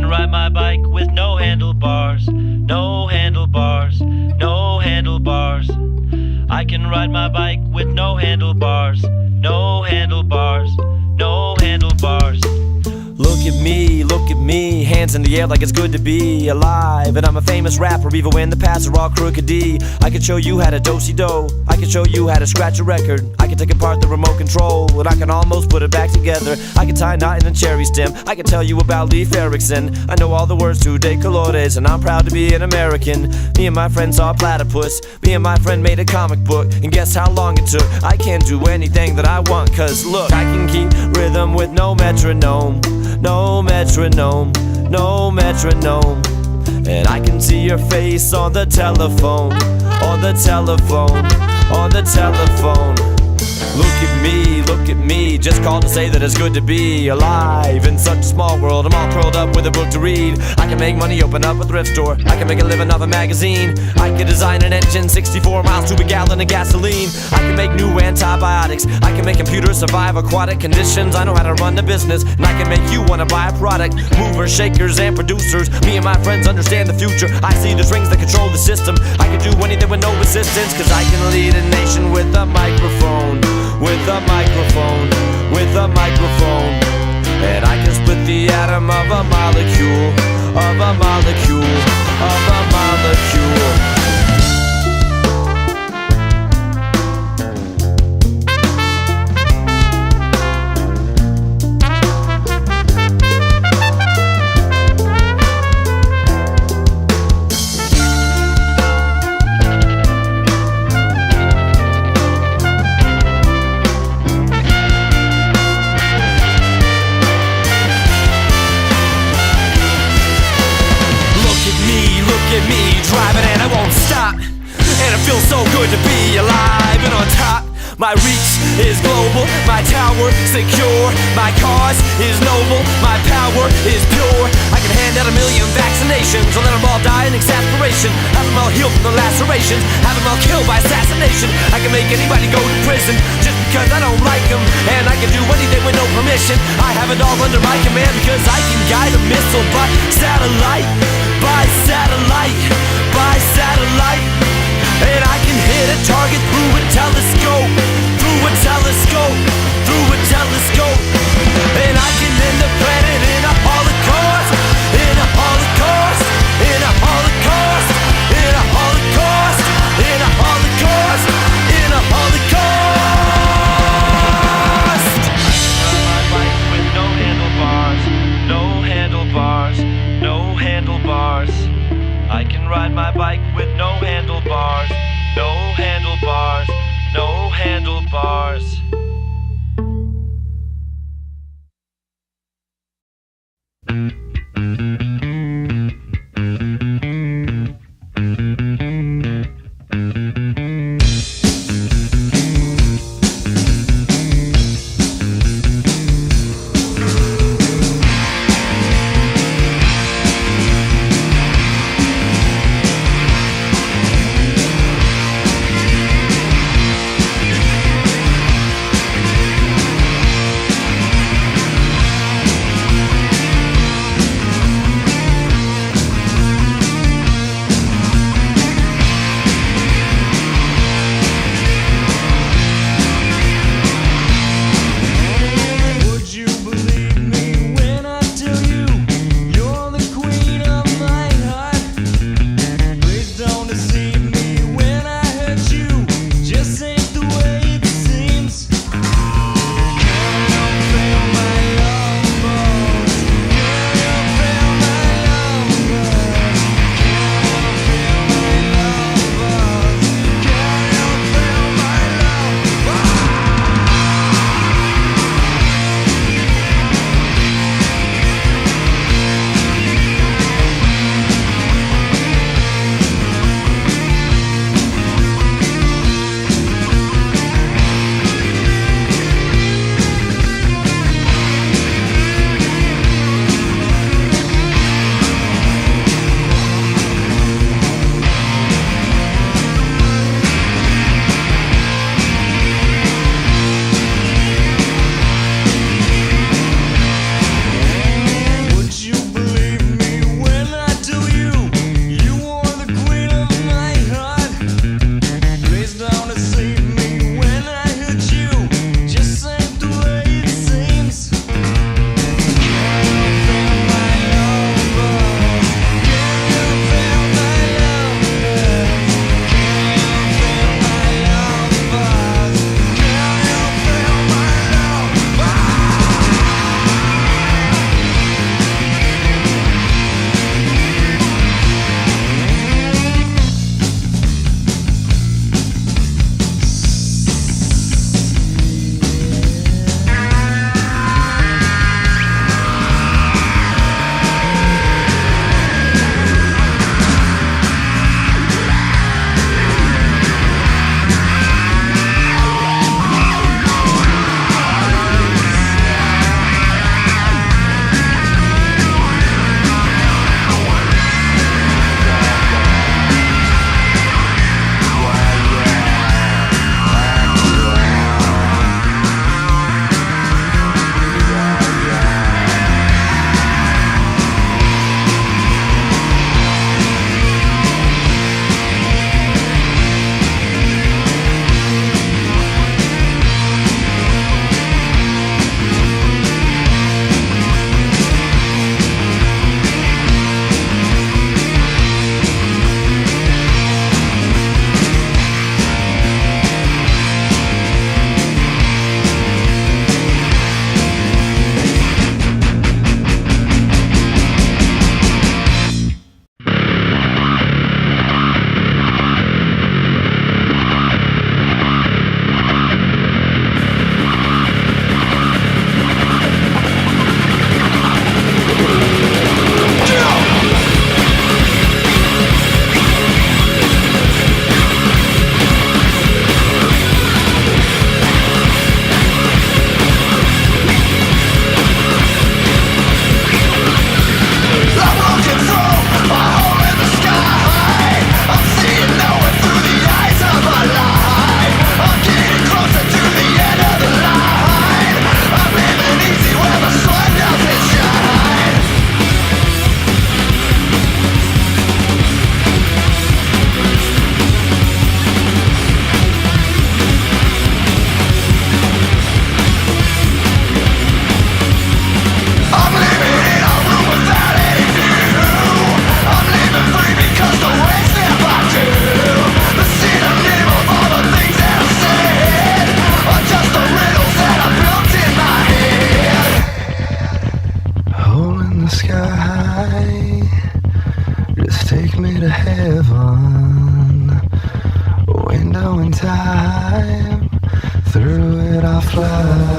ride my bike with no handlebars, no handlebars, no handlebars. I can ride my bike with no handlebars, no handlebars, no handlebars. Look at me, hands in the air like it's good to be alive. And I'm a famous rapper, even when the paths are all crooked D. I can show you how to do-si-do, I can show you how to scratch a record. I can take apart the remote control, and I can almost put it back together. I can tie a knot in a cherry stem, I can tell you about Leif Erikson. I know all the words to De Colores, and I'm proud to be an American. Me and my friend saw a platypus, me and my friend made a comic book, and guess how long it took? I can do anything that I want, cause look, I can keep rhythm with no metronome, no metronome, no metronome. And I can see your face on the telephone, on the telephone, on the telephone. Look at me, just called to say that it's good to be alive in such a small world. I'm all curled up with a book to read. I can make money, open up a thrift store, I can make a living off a magazine. I can design an engine, 64 miles to a gallon of gasoline. I can make new antibiotics, I can make computers survive aquatic conditions. I know how to run the business, and I can make you wanna buy a product. Movers, shakers, and producers, me and my friends understand the future. I see the strings that control the system, I can do anything with no resistance. Cause I can lead a nation with a microphone, with a microphone, with a microphone. And I can split the atom of a molecule, of a molecule, of a molecule. Driving and I won't stop, and it feels so good to be alive and on top. My reach is global, my tower secure, my cause is noble, my power is pure. I can hand out 1 million vaccinations, or let them all die in exasperation. Have them all healed from the lacerations, have them all killed by assassination. I can make anybody go to prison just because I don't like them, and I can do anything with no permission. I have it all under my command because I can guide a missile by satellite, by satellite, by satellite. And I can hit a target through a telescope, through a telescope, through a telescope. And I can end the planet in a holocaust, in a holocaust, in a holocaust, in a holocaust, in a holocaust, in a holocaust. My bike with no handlebars, no handlebars, no handlebars. I can ride my bike with no handlebars, no handlebars, no handlebars. to heaven, window in time, through it I fly.